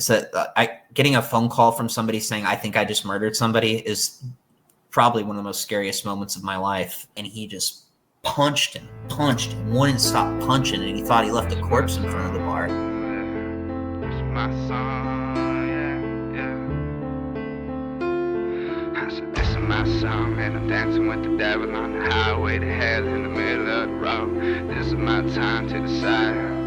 So getting a phone call from somebody saying, I think I just murdered somebody is probably one of the most scariest moments of my life. And he just punched him, wouldn't stop punching, and he thought he left a corpse in front of the bar. It's my song, yeah. I said, this is my song, and I'm dancing with the devil on the highway to hell in the middle of the road. This is my time to decide.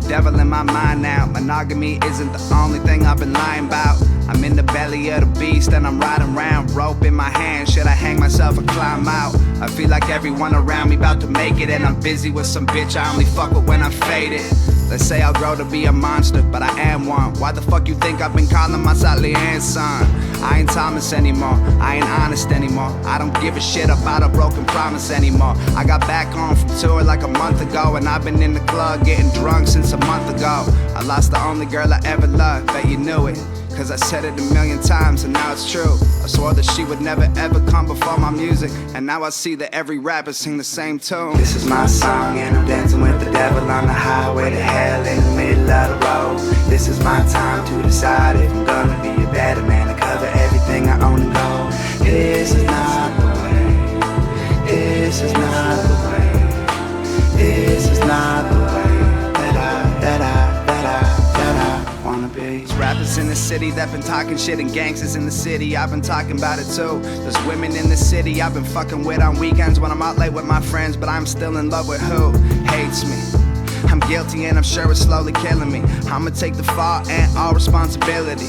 Devil in my mind now. Monogamy isn't the only thing I've been lying about. I'm in the belly of the beast and I'm riding around, rope in my hand. Should I hang myself or climb out? I feel like everyone around me about to make it, and I'm busy with some bitch I only fuck with when I'm faded. Let's say I'll grow to be a monster, but I am one. Why the fuck you think I've been calling myself Leanne's son? I ain't Thomas anymore, I ain't honest anymore. I don't give a shit about a broken promise anymore. I got back home from tour like a month ago, and I've been in the club getting drunk since a month ago. I lost the only girl I ever loved, bet you knew it, cause I said it a million times and now it's true. I swore that she would never ever come before my music, and now I see that every rapper sing the same tune. This is my song and I'm dancing with the devil on the highway to hell in the middle of the road. This is my time to decide if I'm gonna be a better man to cover everything I own and go. This is not the way. This is not the way. This is not the way that I wanna be. There's rappers in the city that been talking shit, and gangsters in the city, I've been talking about it too. There's women in the city I've been fucking with on weekends when I'm out late with my friends, but I'm still in love with who hates me. I'm guilty and I'm sure it's slowly killing me. I'ma take the fall and all responsibility.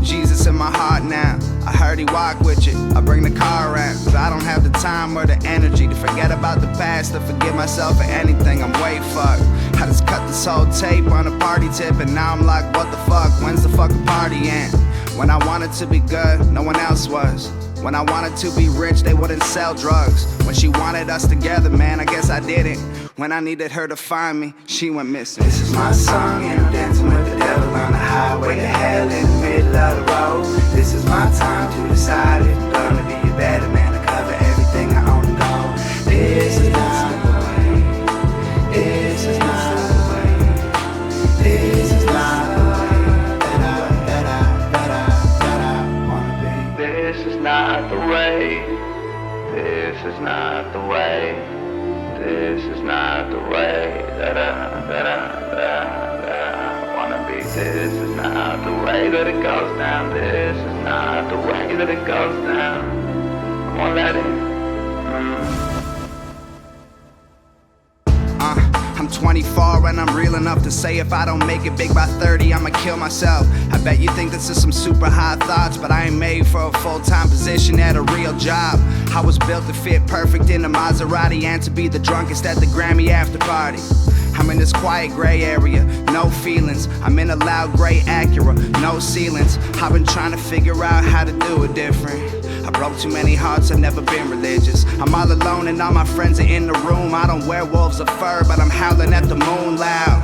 Jesus in my heart now, I heard he walk with you. I bring the car around, cause I don't have the time or the energy to forget about the past or forgive myself for anything. I'm way fucked. I just cut this whole tape on a party tip, and now I'm like, what the fuck, when's the fucking party end? When I wanted to be good, no one else was. When I wanted to be rich, they wouldn't sell drugs. When she wanted us together, man, I guess I didn't. When I needed her to find me, she went missing. This is my song and I'm dancing with the devil on the highway to hell in the middle of the road. This is my time to decide if I'm gonna be a better man to cover everything I own and go. This is not the way. This is not the way. This is not the way that I wanna be. This is not the way. This is not the way. This is not the way that I wanna be. This is not the way that it goes down. This is not the way that it goes down. I won't let it. I'm 24 and I'm real enough to say if I don't make it big by 30, I'ma kill myself. I bet you think this is some super high thoughts, but I ain't made for a full-time position at a real job. I was built to fit perfect in a Maserati and to be the drunkest at the Grammy after party. I'm in this quiet gray area, no feelings. I'm in a loud gray Acura, no ceilings. I've been trying to figure out how to do it different. I broke too many hearts, I've never been religious. I'm all alone and all my friends are in the room. I don't wear wolves of fur, but I'm howling at the moon loud.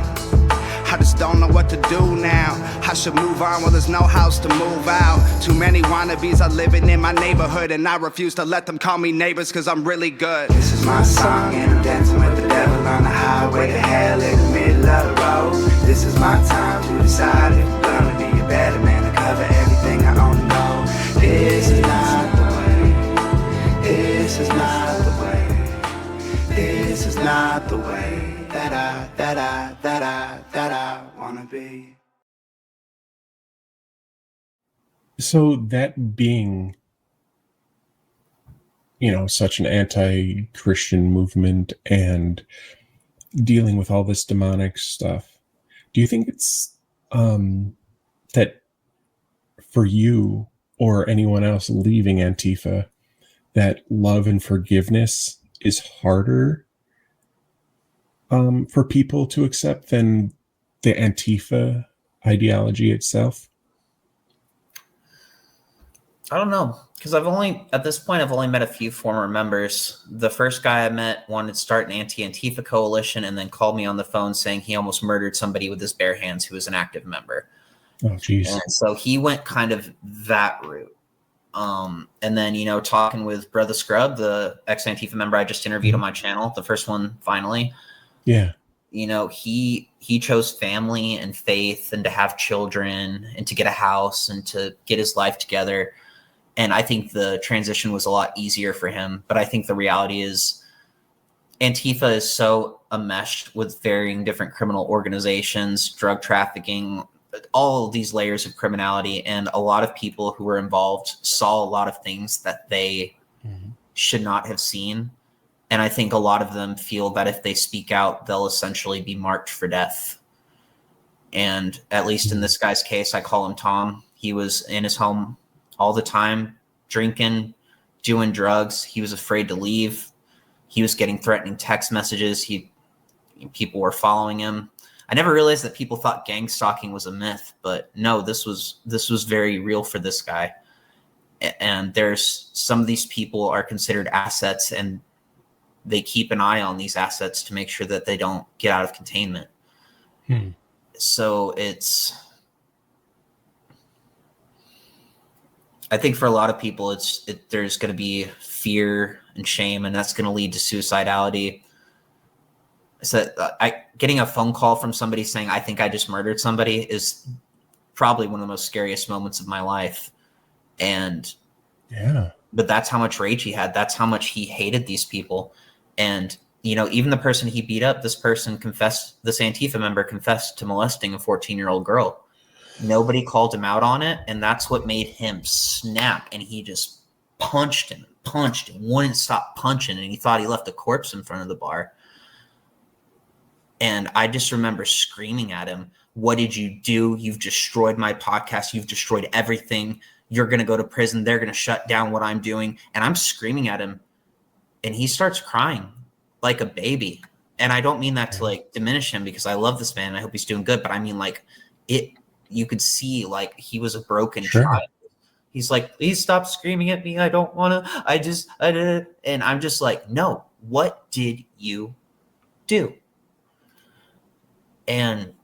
I just don't know what to do now. I should move on, well there's no house to move out. Too many wannabes are living in my neighborhood, and I refuse to let them call me neighbors cause I'm really good. This is my song and I'm dancing with the devil on the highway to hell in the middle of the road. This is my time to decide if I'm gonna be a better man to cover everything I own and know. This is not the way. This is not the way. This is not the way that I wanna be. So that being, such an anti-Christian movement and dealing with all this demonic stuff, do you think it's that for you or anyone else leaving Antifa, that love and forgiveness is harder for people to accept than the Antifa ideology itself? I don't know, because at this point, I've only met a few former members. The first guy I met wanted to start an anti-Antifa coalition and then called me on the phone saying he almost murdered somebody with his bare hands who was an active member. Oh, geez. And so he went kind of that route. And then, talking with Brother Scrub, the ex-Antifa member I just interviewed on my channel, the first one finally, Yeah. You know, he chose family and faith and to have children and to get a house and to get his life together. And I think the transition was a lot easier for him. But I think the reality is Antifa is so enmeshed with varying different criminal organizations, drug trafficking, all of these layers of criminality. And a lot of people who were involved saw a lot of things that they should not have seen. And I think a lot of them feel that if they speak out, they'll essentially be marked for death. And at least in this guy's case, I call him Tom. He was in his home all the time, drinking, doing drugs. He was afraid to leave. He was getting threatening text messages. People were following him. I never realized that people thought gang stalking was a myth, but no, this was very real for this guy. And there's some of these people are considered assets, and they keep an eye on these assets to make sure that they don't get out of containment. So I think for a lot of people, there's going to be fear and shame, and that's going to lead to suicidality. So getting a phone call from somebody saying, I think I just murdered somebody is probably one of the most scariest moments of my life. And but that's how much rage he had. That's how much he hated these people. And, you know, even the person he beat up, this Antifa member confessed to molesting a 14-year-old girl. Nobody called him out on it. And that's what made him snap. And he just punched him, wouldn't stop punching. And he thought he left a corpse in front of the bar. And I just remember screaming at him, what did you do? You've destroyed my podcast. You've destroyed everything. You're going to go to prison. They're going to shut down what I'm doing. And I'm screaming at him. And he starts crying like a baby. And I don't mean that to like diminish him, because I love this man. I hope he's doing good. But I mean, like, you could see like he was a broken child. He's like, please stop screaming at me. I don't want to. I did it. And I'm just like, no, what did you do? And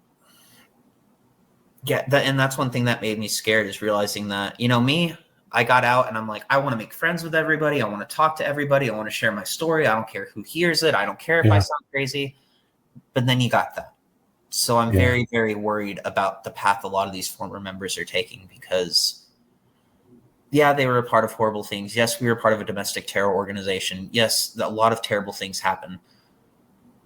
yeah, and that's one thing that made me scared, is realizing that, you know, I got out and I'm like, I want to make friends with everybody. I want to talk to everybody. I want to share my story. I don't care who hears it. I don't care if I sound crazy. But then you got that. So I'm very, very worried about the path a lot of these former members are taking, because, yeah, they were a part of horrible things. Yes, we were part of a domestic terror organization. Yes, a lot of terrible things happen.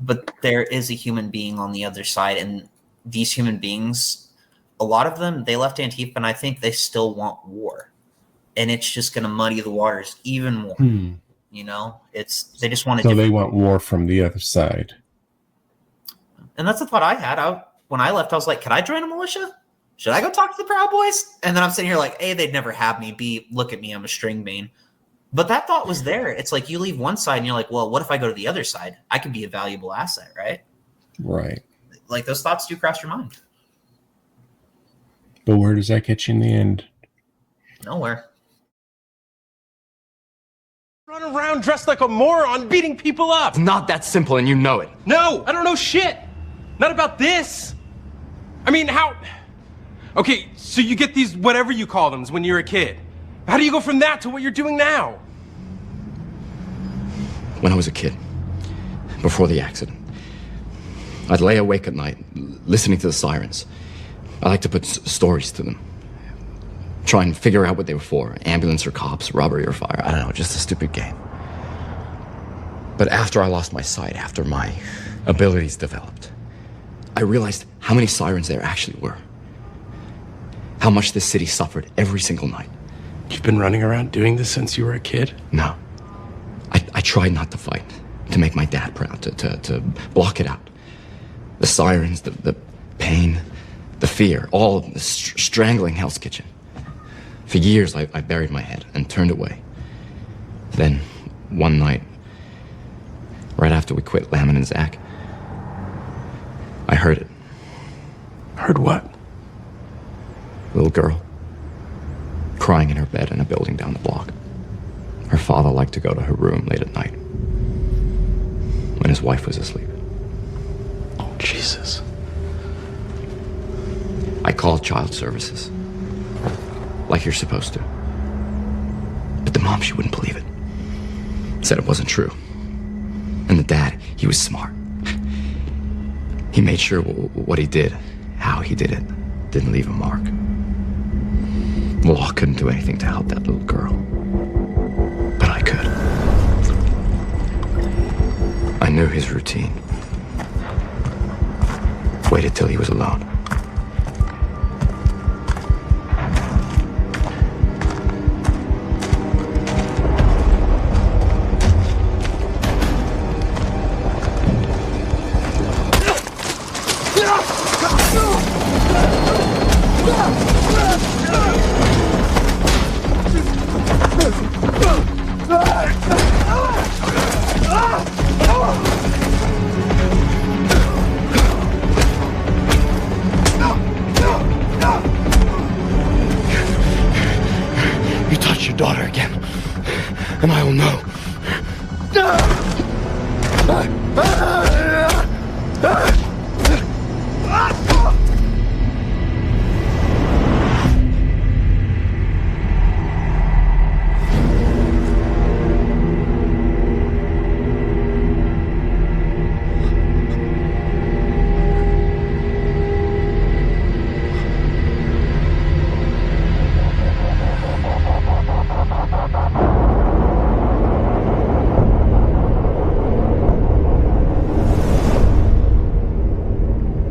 But there is a human being on the other side. And these human beings, a lot of them, they left Antifa, and I think they still want war. And it's just going to muddy the waters even more. You know, they just want to. So they want war from the other side. And that's the thought I had. When I left, I was like, can I join a militia? Should I go talk to the Proud Boys? And then I'm sitting here like, A, they'd never have me. B, look at me, I'm a string bean. But that thought was there. It's like you leave one side and you're like, well, what if I go to the other side? I could be a valuable asset, right? Right. Like those thoughts do cross your mind. But where does that get you in the end? Nowhere. Run around dressed like a moron, beating people up. It's not that simple, and you know it. No, I don't know shit. Not about this. I mean, how? Okay, so you get these whatever you call them when you're a kid. How do you go from that to what you're doing now? When I was a kid, before the accident, I'd lay awake at night, listening to the sirens. I like to put stories to them. Try and figure out what they were for. Ambulance or cops, robbery or fire. I don't know, just a stupid game. But after I lost my sight, after my abilities developed, I realized how many sirens there actually were. How much this city suffered every single night. You've been running around doing this since you were a kid? No. I tried not to fight, to make my dad proud, to block it out. The sirens, the pain, the fear, all the strangling Hell's Kitchen. For years, I buried my head and turned away. Then, one night, right after we quit Lamon and Zach, I heard it. Heard what? Little girl, crying in her bed in a building down the block. Her father liked to go to her room late at night, when his wife was asleep. Oh, Jesus. I called child services, like you're supposed to. But the mom, she wouldn't believe it. Said it wasn't true. And the dad, he was smart. He made sure what he did, how he did it, didn't leave a mark. The law couldn't do anything to help that little girl. But I could. I knew his routine. Waited till he was alone. You touch your daughter again, and I will know.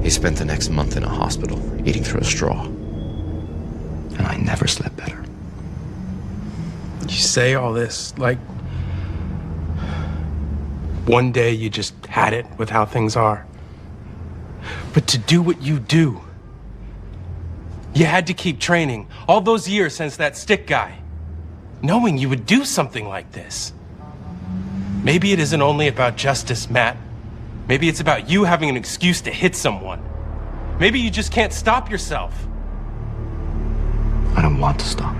He spent the next month in a hospital, eating through a straw. And I never slept better. You say all this like one day you just had it with how things are. But to do what you do, you had to keep training all those years since that stick guy, knowing you would do something like this. Maybe it isn't only about justice, Matt. Maybe it's about you having an excuse to hit someone. Maybe you just can't stop yourself. I don't want to stop.